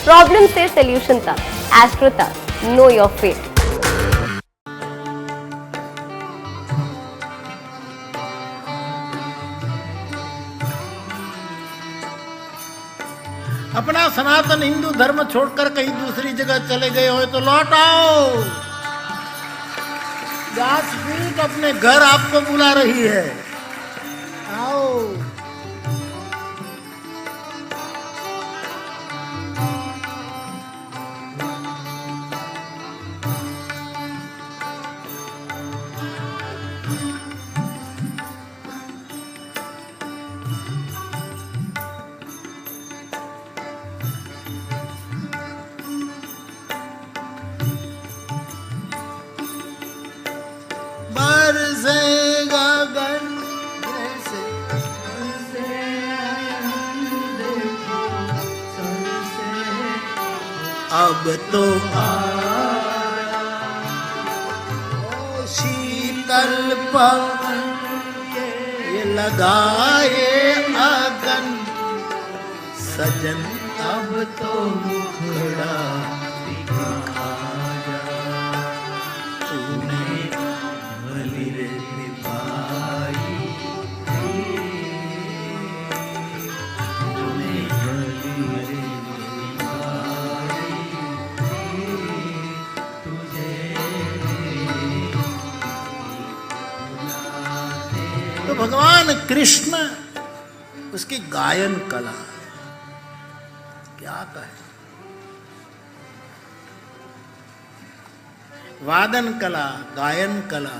Problem से solution तक, astro तक, नो योर फेट। अपना सनातन हिंदू धर्म छोड़कर कहीं दूसरी जगह चले गए हो तो लौट आओ। व्यासपीठ अपने घर आपको बुला रही है, आओ। बरसेगा गगन जैसे अब तो शीतल पवन ये लगाए अगन, सजन अब तो मुखड़ा दिखा जा, तूने भली रे निभाई, तूने भली रे निभाई, तुझे तो भगवान कृष्ण उसकी गायन कला क्या कहे, वादन कला, गायन कला,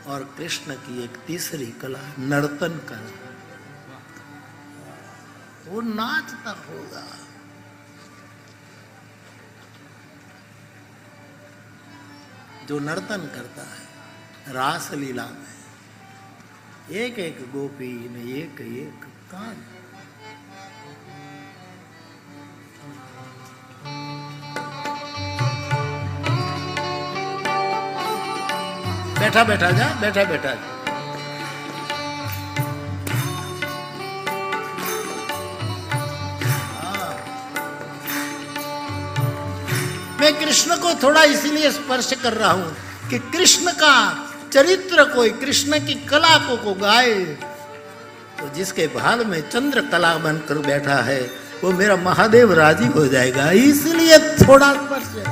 और कृष्ण की एक तीसरी कला नर्तन कला। वो नाचता होगा, जो नर्तन करता है रास लीला में, एक एक गोपी ने एक एक कान। बैठा बैठा जा, बैठा बैठा जा। मैं कृष्ण को थोड़ा इसीलिए स्पर्श कर रहा हूं कि कृष्ण का चरित्र कोई, कृष्ण की कला को गाए तो जिसके भाल में चंद्र कला बनकर बैठा है वो मेरा महादेव राजी हो जाएगा, इसलिए थोड़ा स्पर्श है।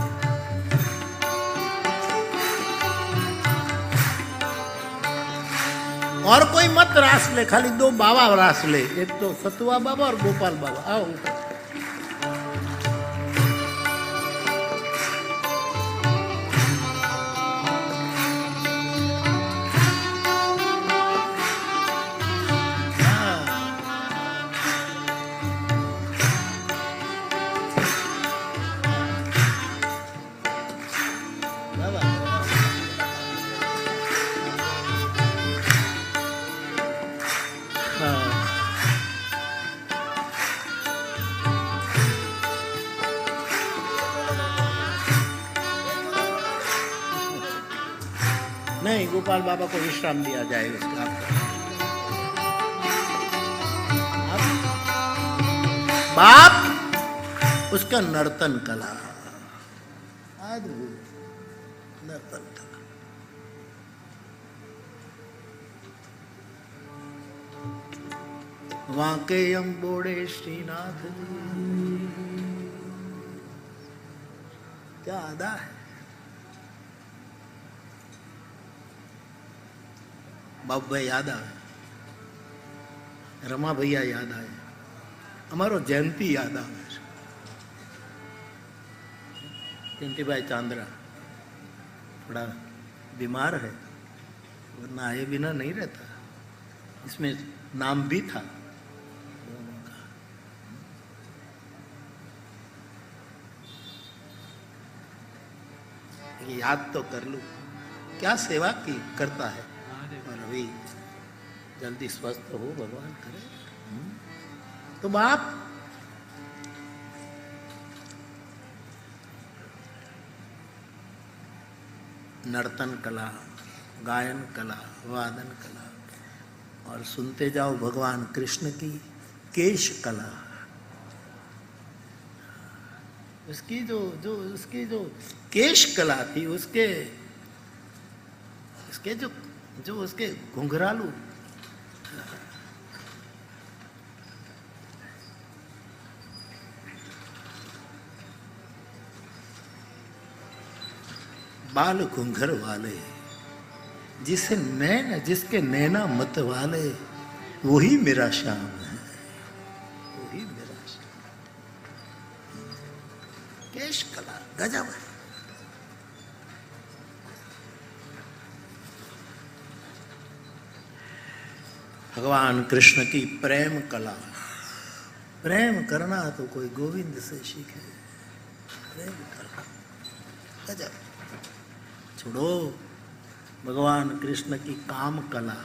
और कोई मत रास ले, खाली दो बाबा रास ले, एक तो सतुआ बाबा और गोपाल बाबा। आओ नहीं, गोपाल बाबा को विश्राम दिया जाए उसका। बाप उसका नर्तन कला, अद्भुत नर्तन कला। वाकेयम बोड़े श्रीनाथ जी, क्या अदा है। बाबू भाई याद आए, रमा भैया याद आए, अमारो जयंती याद आवे, जयंती भाई चांद्रा थोड़ा बीमार है, वरना आए बिना नहीं रहता। इसमें नाम भी था याद तो कर लूं, क्या सेवा की करता है, और अभी जल्दी स्वस्थ हो, भगवान करे। तो बाप नर्तन कला, गायन कला, वादन कला, और सुनते जाओ भगवान कृष्ण की केश कला। उसकी उसकी जो केश कला थी, उसके जो उसके घुंघरालू बाल घुंघर वाले, जिसके नैना मत वाले, वही मेरा श्याम है, वही मेरा श्याम। केश कला गजब है। भगवान कृष्ण की प्रेम कला। प्रेम करना तो कोई गोविंद से सीखे, प्रेम करना गजब। छोड़ो भगवान कृष्ण की काम कला,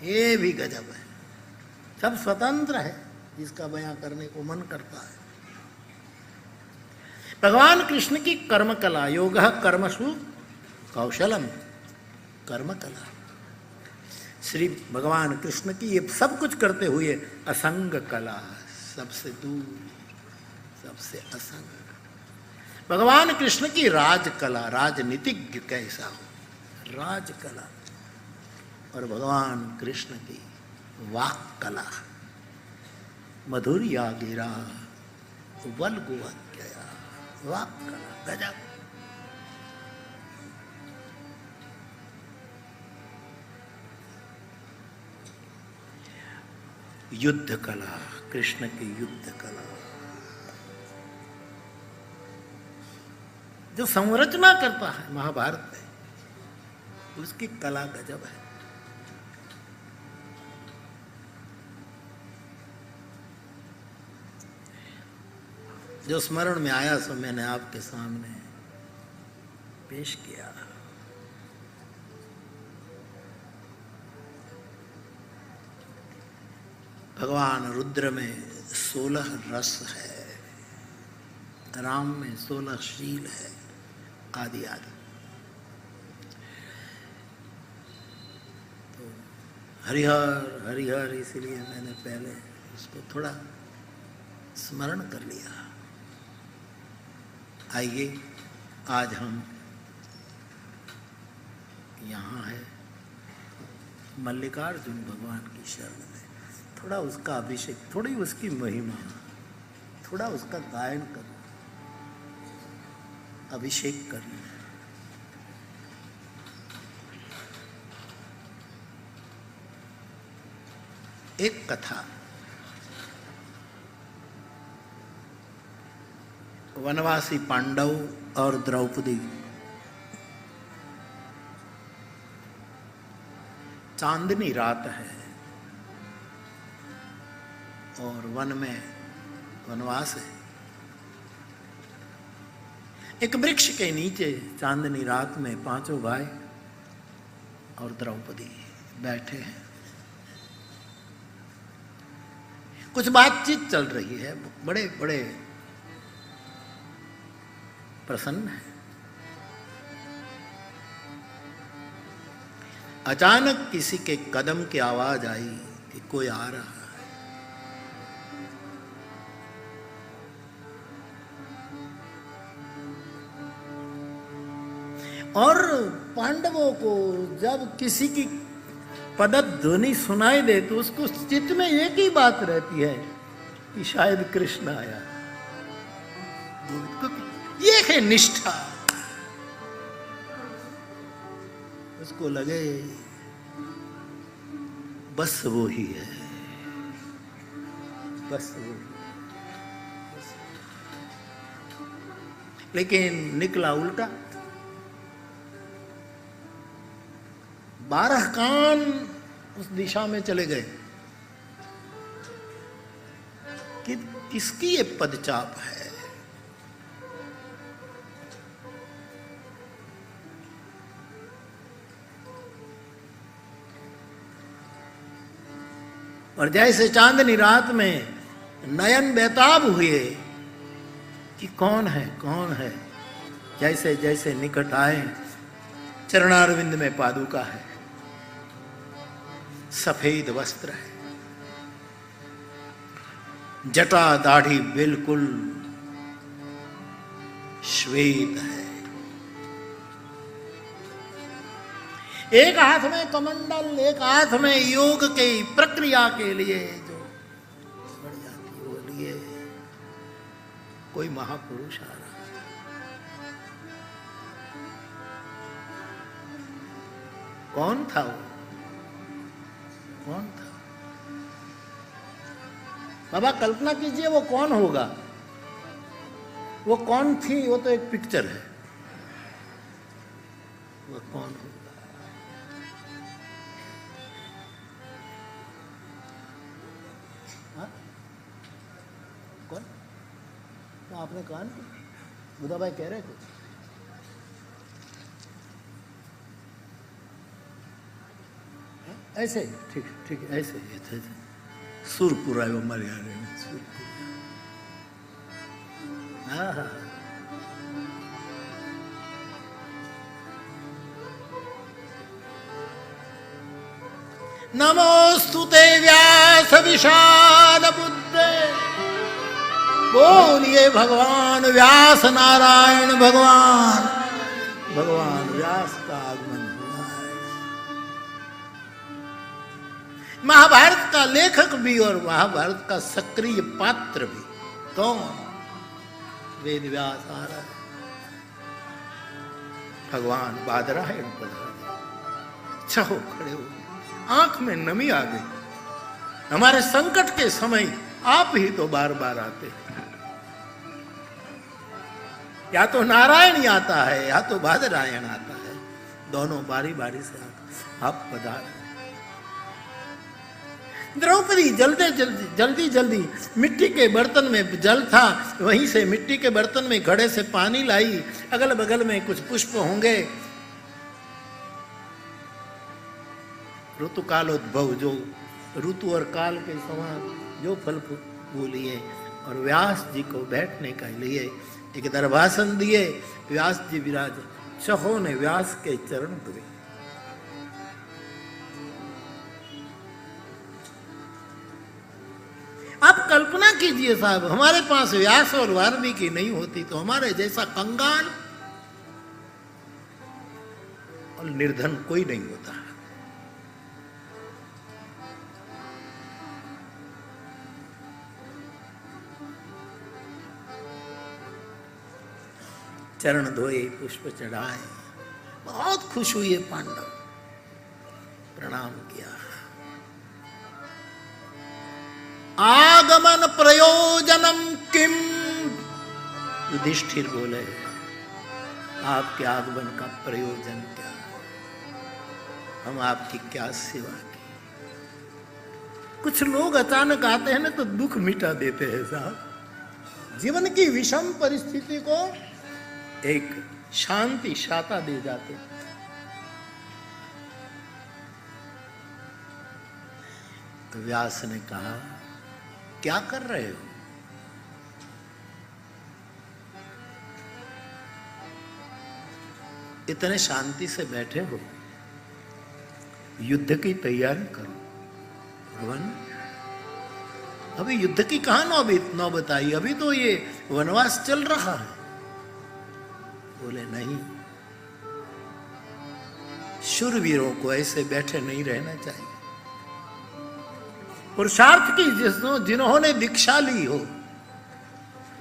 ये भी गजब है। सब स्वतंत्र है, जिसका बयां करने को मन करता है। भगवान कृष्ण की कर्म कला, योगः कर्मसु कौशलम, कर्म कला। श्री भगवान कृष्ण की ये सब कुछ करते हुए असंग कला, सबसे दूर, सबसे असंग। भगवान कृष्ण की राज कला, राजनीतिज्ञ कैसा हो, राज कला। और भगवान कृष्ण की वाक कला, मधुरिया गिरा वल गुवज्ञया, वाक कला गजब। युद्ध कला, कृष्ण की युद्ध कला, जो संरचना करता है महाभारत में, उसकी कला गजब है। जो स्मरण में आया सो मैंने आपके सामने पेश किया। भगवान रुद्र में 16 रस है, राम में 16 शील है, आदि आदि। तो हरिहर हरिहर, इसलिए मैंने पहले उसको थोड़ा स्मरण कर लिया। आइए आज हम यहाँ है मल्लिकार्जुन भगवान की शरण में, थोड़ा उसका अभिषेक, थोड़ी उसकी महिमा, थोड़ा उसका गायन करूं, अभिषेक करूं। एक कथा, वनवासी पांडव और द्रौपदी। चांदनी रात है और वन में वनवास है। एक वृक्ष के नीचे चांदनी रात में पांचों भाई और द्रौपदी बैठे हैं। कुछ बातचीत चल रही है, बड़े बड़े प्रसन्न है। अचानक किसी के कदम की आवाज आई कि कोई आ रहा है। और पांडवों को जब किसी की पदध्वनि सुनाई दे तो उसको चित्त में एक ही बात रहती है कि शायद कृष्ण आया। ये है निष्ठा। उसको लगे बस वो ही है, बस वो। लेकिन निकला उल्टा। 12 कान उस दिशा में चले गए कि किसकी ये पदचाप है। और जैसे चांदनी रात में नयन बेताब हुए कि कौन है कौन है, जैसे जैसे निकट आए, चरणारविंद में पादुका है, सफेद वस्त्र है, जटा दाढ़ी बिल्कुल श्वेत है। एक हाथ में कमंडल, एक हाथ में योग के प्रक्रिया के लिए जो बढ़ जाती है, वो लिए कोई महापुरुष आ रहा। कौन था वो? कौन था? बाबा कल्पना कीजिए वो कौन होगा? वो कौन थी? वो तो एक पिक्चर है। वो कौन होगा? हाँ? कौन? तो आपने कहा ना, बुधा भाई कह रहे कुछ? ऐसे ठीक ठीक ऐसे ऐसे सुरपुरा है वो मरियाणे में, सुरपुरा। हाँ, नमोस्तुते व्यास विशाल बुद्धे, बोलिए भगवान व्यास नारायण भगवान। भगवान व्यास का आगमन हुआ है। महाभारत का लेखक भी और महाभारत का सक्रिय पात्र भी कौन? वेद व्यास आ रहा है। भगवान बादरायण पधारे। चाहो खड़े हो, आंख में नमी आ गई। हमारे संकट के समय आप ही तो बार बार आते हैं। या तो नारायण ही आता है या तो बादरायण आता है, दोनों बारी बारी से आते। आप पधारे। द्रौपदी जल्दी जल्दी मिट्टी के बर्तन में जल था, वहीं से मिट्टी के बर्तन में घड़े से पानी लाई। अगल बगल में कुछ पुष्प होंगे। ऋतु कालोद्भव, जो ऋतु और काल के समान जो फल फूल लिए, और व्यास जी को बैठने के लिए एक दरभासन दिए। व्यास जी विराजे। चहो ने व्यास के चरण धोए। आप कल्पना कीजिए साहब, हमारे पास व्यास और वाल्मीकि नहीं होती तो हमारे जैसा कंगाल और निर्धन कोई नहीं होता। चरण धोए, पुष्प चढ़ाए, बहुत खुश हुए पांडव, प्रणाम किया। आगमन प्रयोजनम किम? युधिष्ठिर बोले, आपके आगमन का प्रयोजन क्या? हम आपकी क्या सेवा की? कुछ लोग अचानक आते हैं ना तो दुख मिटा देते हैं साहब। जीवन की विषम परिस्थिति को एक शांति शाता दे जाते। तो व्यास ने कहा, क्या कर रहे हो? इतने शांति से बैठे हो, युद्ध की तैयारी करो। भगवान, अभी युद्ध की कहां नौबत आई? अभी तो ये वनवास चल रहा है। बोले नहीं, शूरवीरों को ऐसे बैठे नहीं रहना चाहिए। पुरुषार्थ की जिन्होंने दीक्षा ली हो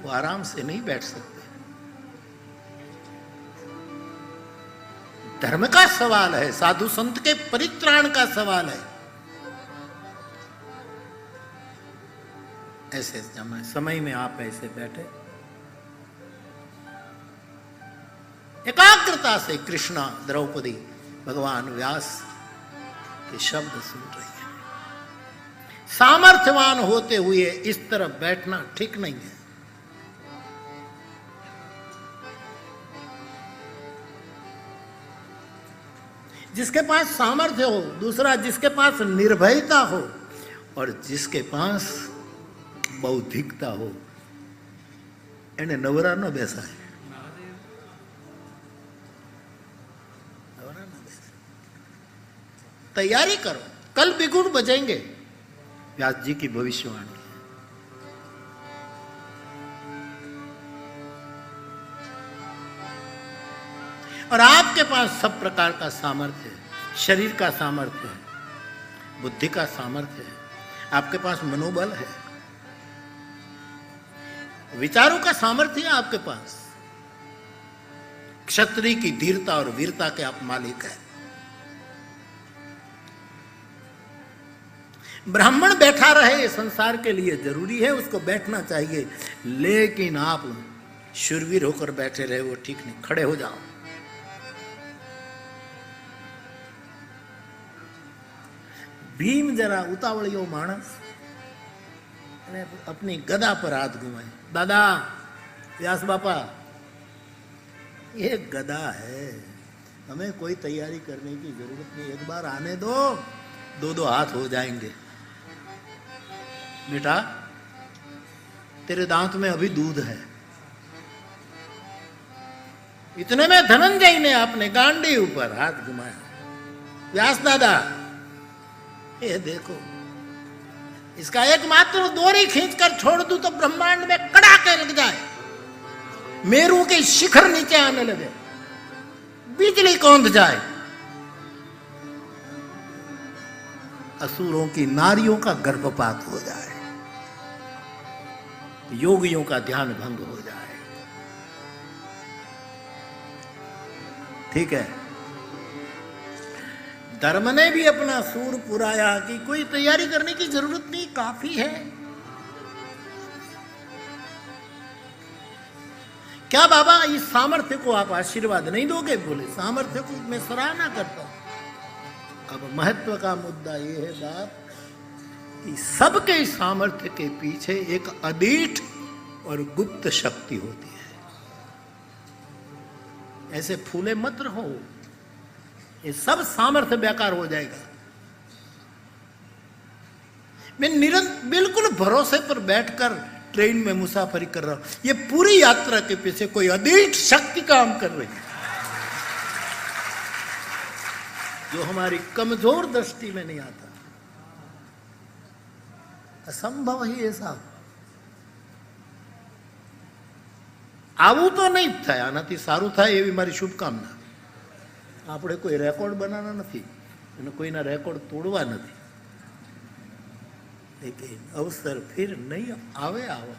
वो आराम से नहीं बैठ सकते। धर्म का सवाल है, साधु संत के परित्राण का सवाल है। ऐसे समय में आप ऐसे बैठे एकाग्रता से कृष्णा, द्रौपदी, भगवान व्यास के शब्द सुन रही है। सामर्थ्यवान होते हुए इस तरह बैठना ठीक नहीं है। जिसके पास सामर्थ्य हो, दूसरा जिसके पास निर्भयता हो, और जिसके पास बौद्धिकता हो, एने नवरा न बेसाय। तैयारी करो, कल बिगुड़ बजेंगे। व्यास जी की भविष्यवाणी। और आपके पास सब प्रकार का सामर्थ्य है, शरीर का सामर्थ्य है, बुद्धि का सामर्थ्य है, आपके पास मनोबल है, विचारों का सामर्थ्य है आपके पास। क्षत्रिय की धीरता और वीरता के आप मालिक हैं। ब्राह्मण बैठा रहे ये संसार के लिए जरूरी है, उसको बैठना चाहिए, लेकिन आप शूरवीर होकर बैठे रहे वो ठीक नहीं। खड़े हो जाओ। भीम जरा उतावलियो मानस अपनी गदा पर हाथ घुमाए। दादा व्यास बापा, ये गदा है, हमें कोई तैयारी करने की जरूरत नहीं, एक बार आने दो, दो दो हाथ हो जाएंगे। बेटा तेरे दांत में अभी दूध है। इतने में धनंजय ने अपने गांडी ऊपर हाथ घुमाया। व्यास दादा ये देखो, इसका एकमात्र डोरी खींचकर छोड़ दूं तो ब्रह्मांड में कड़ाके लग जाए, मेरू के शिखर नीचे आने लगे, बिजली कौंध जाए, असुरों की नारियों का गर्भपात हो जाए, योगियों का ध्यान भंग हो जाए। ठीक है, धर्म ने भी अपना सूर पुराया कि कोई तैयारी करने की जरूरत नहीं, काफी है। क्या बाबा इस सामर्थ्य को आप आशीर्वाद नहीं दोगे? बोले सामर्थ्य को मैं सराहना करता हूं। अब महत्व का मुद्दा यह है बात कि सबके सामर्थ्य के पीछे एक अदीठ और गुप्त शक्ति होती है। ऐसे फूले मत रहो, ये सब सामर्थ्य बेकार हो जाएगा। मैं बिल्कुल भरोसे पर बैठकर ट्रेन में मुसाफरी कर रहा हूं, ये पूरी यात्रा के पीछे कोई अदीठ शक्ति काम कर रही है, जो हमारी कमजोर दृष्टि में नहीं आता। असंभव ही ऐसा આવું તો નહીં જ થાય, આનાથી સારું થાય એવી મારી શુભકામના। આપણે કોઈ રેકોર્ડ બનાવવાના નથી અને કોઈના રેકોર્ડ તોડવા નથી, लेकिन अवसर फिर नहीं आवे आवे,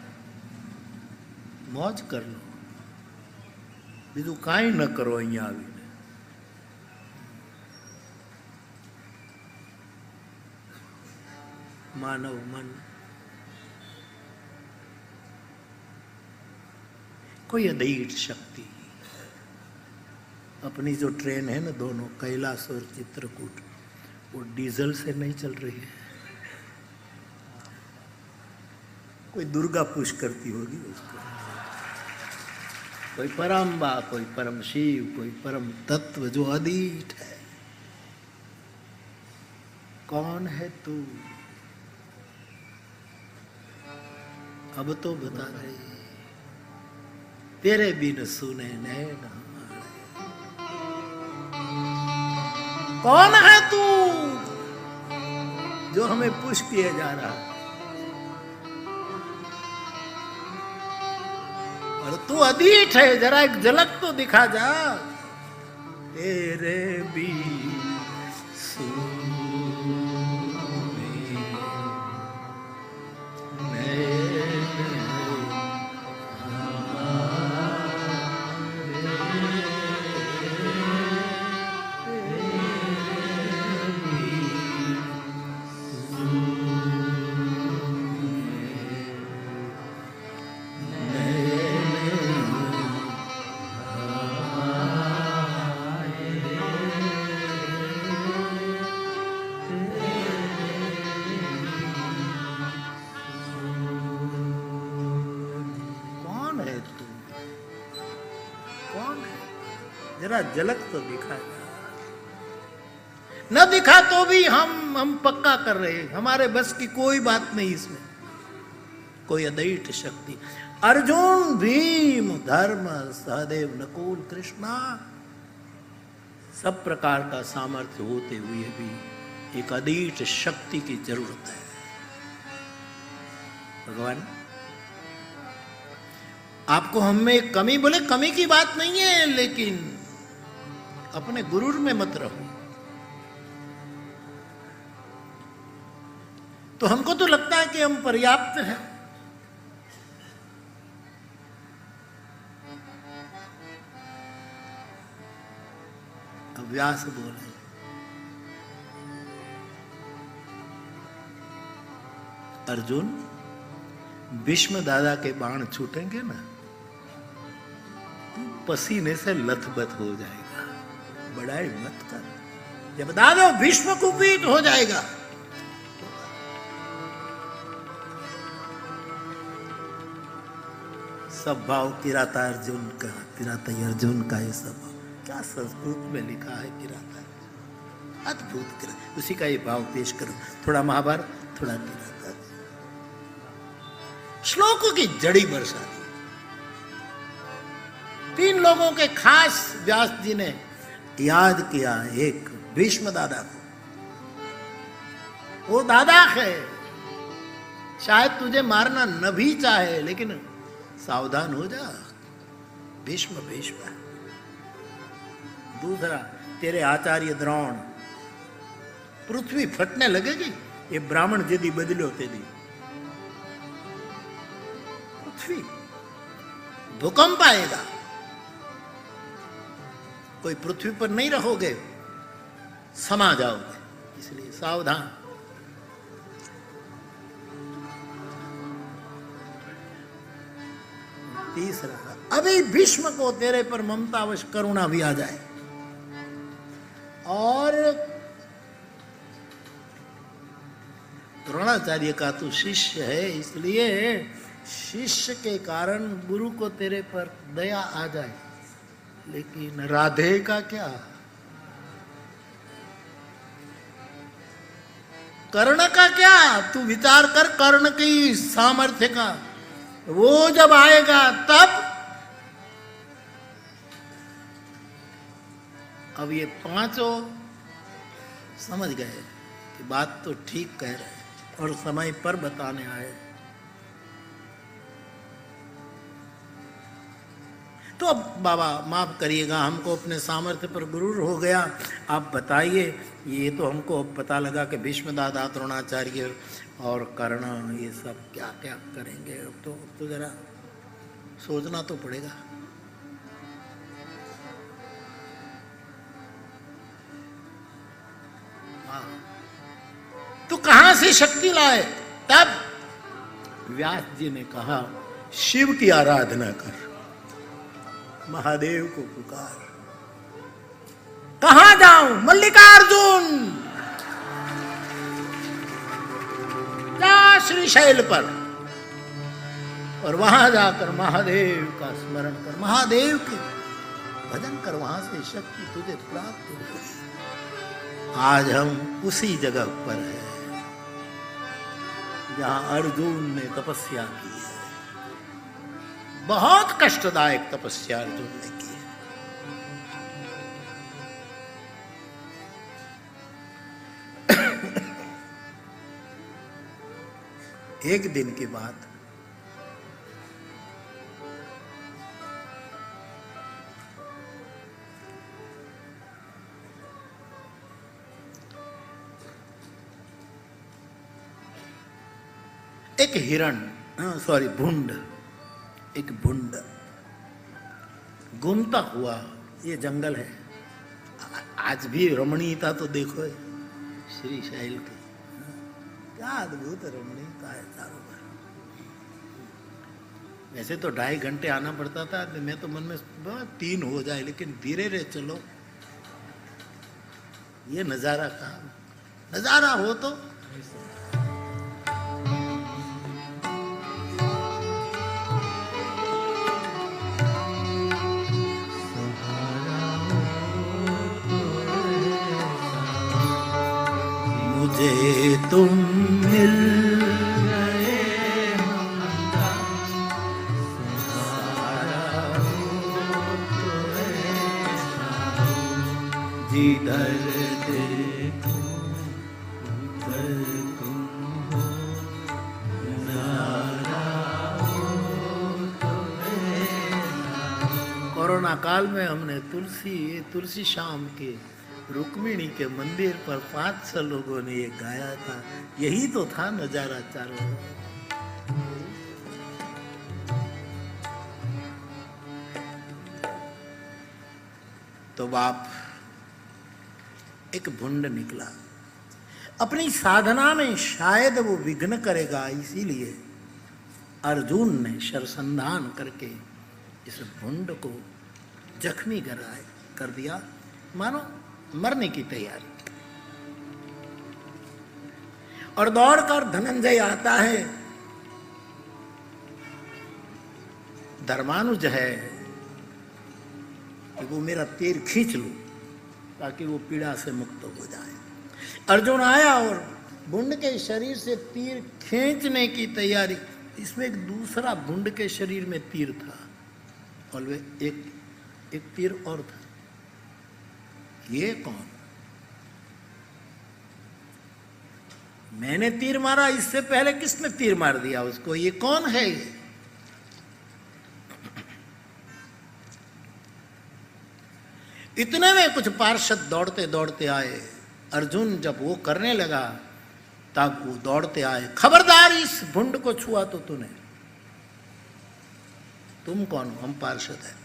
मौज कर लो, बीजू काई न करो। अहीं आवीने मानव मन कोई अदीठ शक्ति, अपनी जो ट्रेन है ना दोनों, कैलाश और चित्रकूट, वो डीजल से नहीं चल रही है, कोई दुर्गा पुश करती होगी उसको, कोई परम्बा, कोई परम शिव, कोई परम तत्व जो अदीठ है। कौन है तू? अब तो बता रही, तेरे बिन सुने नैन हमारे। कौन है तू जो हमें पुश किए जा रहा है? और तू अदीठ है, जरा एक झलक तो दिखा जा। तेरे भी जरा झलक तो दिखा, न दिखा तो भी हम पक्का कर रहे हैं, हमारे बस की कोई बात नहीं इसमें, कोई अदीठ शक्ति। अर्जुन, भीम, धर्म, सहदेव, नकुल, कृष्णा, सब प्रकार का सामर्थ्य होते हुए भी एक अदीठ शक्ति की जरूरत है। भगवान आपको हम में कमी, बोले कमी की बात नहीं है, लेकिन अपने गुरूर में मत रहो। तो हमको तो लगता है कि हम पर्याप्त हैं। अब व्यास बोले, अर्जुन, भीष्म दादा के बाण छूटेंगे ना, तू पसीने से लथबथ हो जाएगा। बड़ाई मत कर, जब दादा भीष्म कुपित हो जाएगा। सब भाव किराता अर्जुन का, किराता अर्जुन का, ये सब क्या संस्कृत में लिखा है किराता, अद्भुत किराता। उसी का ये भाव पेश करो, थोड़ा महाभारत, थोड़ा किराता। श्लोकों की जड़ी बरसा दी। 3 लोगों के खास व्यास जी ने याद किया। एक भीष्म दादा को, वो दादा है, शायद तुझे मारना न भी चाहे, लेकिन सावधान हो जा, भीष्म भीष्म। दूसरा, तेरे आचार्य द्रोण, पृथ्वी फटने लगेगी ये ब्राह्मण यदि बदलो तेरी पृथ्वी, भूकंप आएगा, कोई पृथ्वी पर नहीं रहोगे, समा जाओगे, इसलिए सावधान। तीसरा, अभी भीष्म को तेरे पर ममतावश करुणा भी आ जाए, और द्रोणाचार्य का तू शिष्य है, इसलिए शिष्य के कारण गुरु को तेरे पर दया आ जाए। लेकिन राधे का क्या, कर्ण का क्या, तू विचार कर कर्ण की सामर्थ्य का। वो जब आएगा तब। अब ये 5 समझ गए कि बात तो ठीक कह रहे हैं और समय पर बताने आए। तो अब बाबा माफ करिएगा, हमको अपने सामर्थ्य पर गुरूर हो गया। आप बताइए, ये तो हमको अब पता लगा कि भीष्म दादा, द्रोणाचार्य और कर्ण ये सब क्या क्या करेंगे। अब तो जरा सोचना तो पड़ेगा। तो कहां से शक्ति लाए? तब व्यास जी ने कहा, शिव की आराधना कर, महादेव को पुकार। कहां जाऊं? मल्लिकार्जुन, जा श्रीशैल पर, और वहां जाकर महादेव का स्मरण कर, महादेव के भजन कर, वहां से शक्ति तुझे प्राप्त होगी। आज हम उसी जगह पर हैं जहां अर्जुन ने तपस्या की है। बहुत कष्टदायक तपस्या अर्जुन ने की है। एक दिन की बात, एक हिरण, भुंड, एक भुंड घूमता हुआ, ये जंगल है, आज भी रमणीयता तो देखो श्रीशैल की, क्या अद्भुत रमणीयता है चारों बार। वैसे तो 2.5 घंटे आना पड़ता था, मैं तो मन में 3 हो जाए, लेकिन धीरे धीरे चलो। ये नजारा का नजारा हो तो मुझे तुम मिल गए, जिधर देखो उधर तुम हो, नारा हो तो कोरोना काल में हमने तुलसी शाम के रुक्मिणी के मंदिर पर 500 लोगों ने ये गाया था। यही तो था नजारा चारों ओर। तो बाप एक भुंड निकला, अपनी साधना में शायद वो विघ्न करेगा, इसीलिए अर्जुन ने शरसंधान करके इस भुंड को जख्मी कर दिया, मानो मरने की तैयारी। और दौड़कर धनंजय आता है, धर्मानुज है कि वो मेरा तीर खींच लो ताकि वो पीड़ा से मुक्त हो जाए। अर्जुन आया और भुंड के शरीर से तीर खींचने की तैयारी। इसमें एक दूसरा भुंड के शरीर में तीर था और वे एक तीर और था। ये कौन? मैंने तीर मारा, इससे पहले किसने तीर मार दिया उसको? ये कौन है? ये इतने में कुछ पार्षद दौड़ते दौड़ते आए। अर्जुन जब वो करने लगा तब वो दौड़ते आए, खबरदार इस भुंड को छुआ तो तूने। तुम कौन हो? हम पार्षद हैं।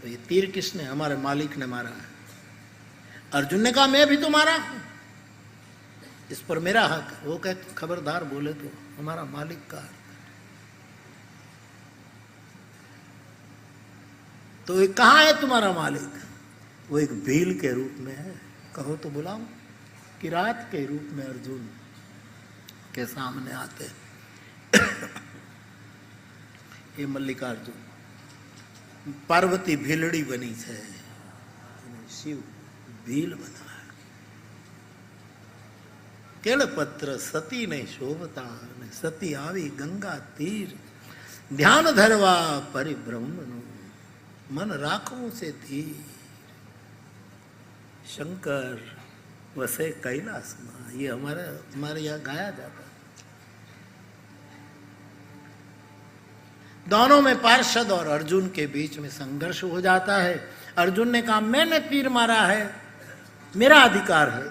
तो ये तीर किसने? हमारे मालिक ने मारा है। अर्जुन ने कहा मैं भी तो मारा हूं, इस पर मेरा हक है। वो कहते खबरदार बोले तो हमारा मालिक का। तो ये कहाँ है तुम्हारा मालिक? वो एक भील के रूप में है, कहो तो बुलाओ। किरात के रूप में अर्जुन के सामने आते। ये मल्लिकार्जुन पार्वती भीलड़ी बनी है, शिव भील बना है। केळपत्र सती ने शोभता, सती आवी गंगा तीर, ध्यान धरवा परिब्रह्मनु, मन राखों से धीर, शंकर वसे कैलाश में। ये हमारे यहाँ गाया जाता है। दोनों में पार्षद और अर्जुन के बीच में संघर्ष हो जाता है। अर्जुन ने कहा मैंने तीर मारा है, मेरा अधिकार है।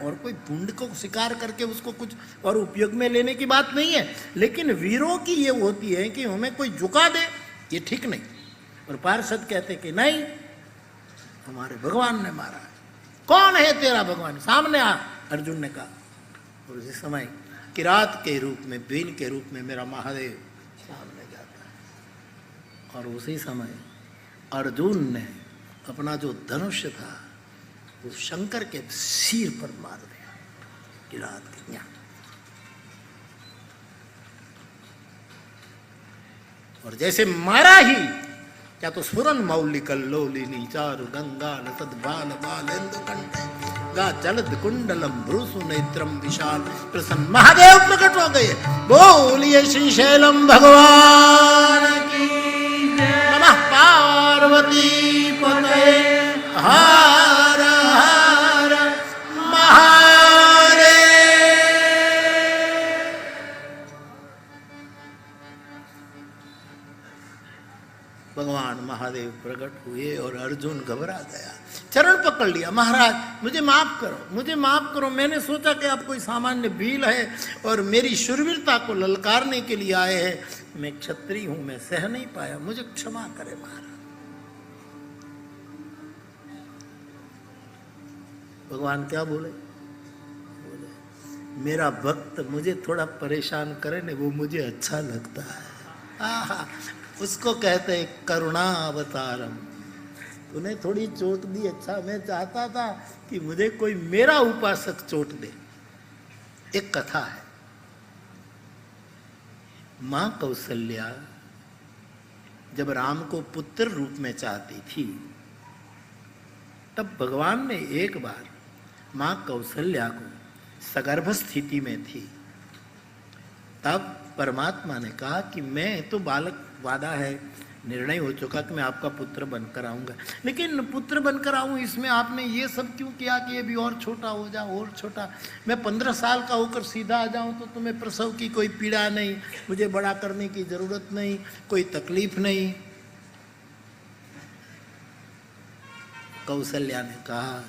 और कोई भुंड को शिकार करके उसको कुछ और उपयोग में लेने की बात नहीं है, लेकिन वीरों की ये होती है कि हमें कोई झुका दे, ये ठीक नहीं। और पार्षद कहते कि नहीं, हमारे भगवान ने मारा है। कौन है तेरा भगवान? सामने आ, अर्जुन ने कहा। और उसी समय किरात के रूप में, भील के रूप में मेरा महादेव सामने जाता है। और उसी समय अर्जुन ने अपना जो धनुष था वो शंकर के सिर पर मार दिया, किरात के यहाँ। और जैसे मारा ही, क्या तो स्फुरन मौलिकल लोलिनी चारु गंगा लसद बाल बालेंदु कंठे गा जलद कुंडलम भ्रूसु नेत्रम विशाल प्रसन्न महादेव प्रकट हो गए। बोलिए श्री शैलम भगवान की नमः। पार्वती पते हर हर महादेव। भगवान महादेव प्रकट हुए और अर्जुन घबरा गया, चरण पकड़ लिया। महाराज मुझे माफ करो, मुझे माफ करो। मैंने सोचा कि आप कोई सामान्य भील है और मेरी शूरवीरता को ललकारने के लिए आए हैं। मैं क्षत्रिय हूं, मैं सह नहीं पाया, मुझे क्षमा करे महाराज। भगवान क्या बोले? बोले मेरा भक्त मुझे थोड़ा परेशान करे ना, वो मुझे अच्छा लगता है। आहा, उसको कहते हैं करुणा अवतारम। तूने थोड़ी चोट दी, अच्छा, मैं चाहता था कि मुझे कोई मेरा उपासक चोट दे। एक कथा है, मां कौशल्या जब राम को पुत्र रूप में चाहती थी, तब भगवान ने एक बार मां कौशल्या को सगर्भ स्थिति में थी, तब परमात्मा ने कहा कि मैं तो बालक वादा है, निर्णय हो चुका कि मैं आपका पुत्र बनकर आऊंगा, लेकिन पुत्र बनकर आऊं इसमें आपने ये सब क्यों किया कि ये भी और छोटा हो जा, और छोटा। मैं 15 साल का होकर सीधा आ जाऊं तो तुम्हें प्रसव की कोई पीड़ा नहीं, मुझे बड़ा करने की जरूरत नहीं, कोई तकलीफ नहीं। कौशल्या ने कहा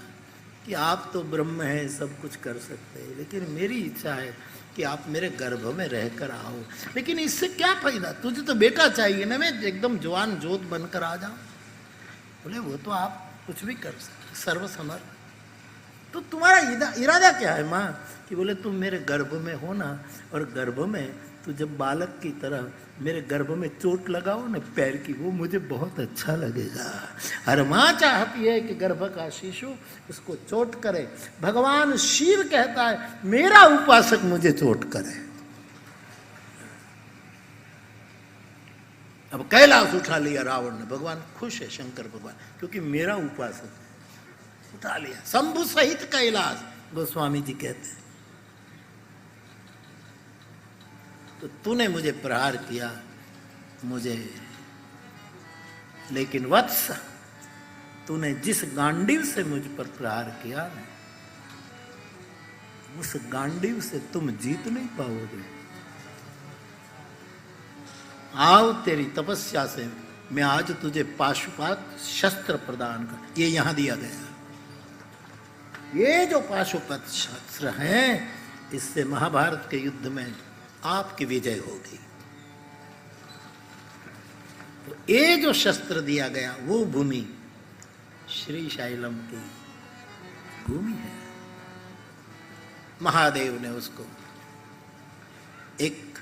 कि आप तो ब्रह्म हैं, सब कुछ कर सकते हैं, लेकिन मेरी इच्छा है कि आप मेरे गर्भ में रहकर आओ। लेकिन इससे क्या फायदा, तुझे तो बेटा चाहिए ना, मैं एकदम जवान जोत बनकर आ जाऊं। बोले वो तो आप कुछ भी कर सकते, सर्वसमर्थ। तो तुम्हारा इरादा क्या है माँ? कि बोले तुम मेरे गर्भ में हो ना, और गर्भ में तो जब बालक की तरह मेरे गर्भ में चोट लगाओ ना पैर की, वो मुझे बहुत अच्छा लगेगा। हर माँ चाहती है कि गर्भ का शिशु उसको चोट करे। भगवान शिव कहता है मेरा उपासक मुझे चोट करे। अब कैलाश उठा लिया रावण ने, भगवान खुश है शंकर भगवान, क्योंकि मेरा उपासक उठा लिया। शंभु सहित कैलाश, गोस्वामी जी कहते हैं। तो तूने मुझे प्रहार किया, मुझे, लेकिन वत्स तूने जिस गांडीव से मुझ पर प्रहार किया ना, उस गांडीव से तुम जीत नहीं पाओगे। आओ तेरी तपस्या से मैं आज तुझे पाशुपात शस्त्र प्रदान कर। ये यहां दिया गया, ये जो पाशुपत शस्त्र हैं, इससे महाभारत के युद्ध में आपकी विजय होगी। तो ये जो शस्त्र दिया गया वो भूमि श्री शैलम की भूमि है। महादेव ने उसको एक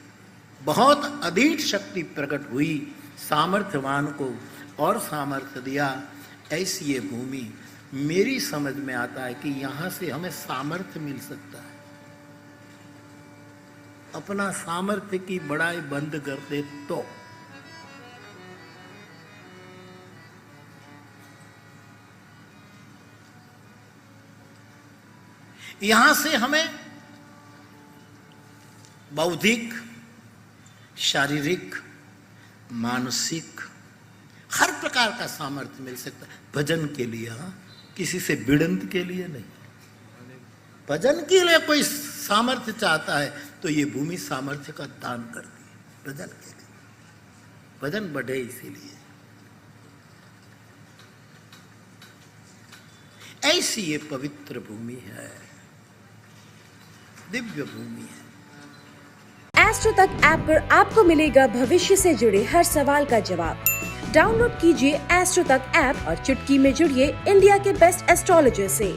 बहुत अधीट शक्ति प्रकट हुई, सामर्थ्यवान को और सामर्थ्य दिया। ऐसी ये भूमि, मेरी समझ में आता है कि यहां से हमें सामर्थ्य मिल सकता है। अपना सामर्थ्य की बड़ाई बंद कर दे तो यहां से हमें बौद्धिक, शारीरिक, मानसिक हर प्रकार का सामर्थ्य मिल सकता है। भजन के लिए, हाँ, किसी से भिड़ंत के लिए नहीं। भजन के लिए कोई सामर्थ्य चाहता है तो ये भूमि सामर्थ्य का दान करती है भजन के लिए, भजन बढ़े इसीलिए। ऐसी ये पवित्र भूमि है, दिव्य भूमि है। एस्ट्रो तक ऐप पर आपको मिलेगा भविष्य से जुड़े हर सवाल का जवाब। डाउनलोड कीजिए एस्ट्रो तक ऐप और चुटकी में जुड़िए इंडिया के बेस्ट एस्ट्रोलॉजर से।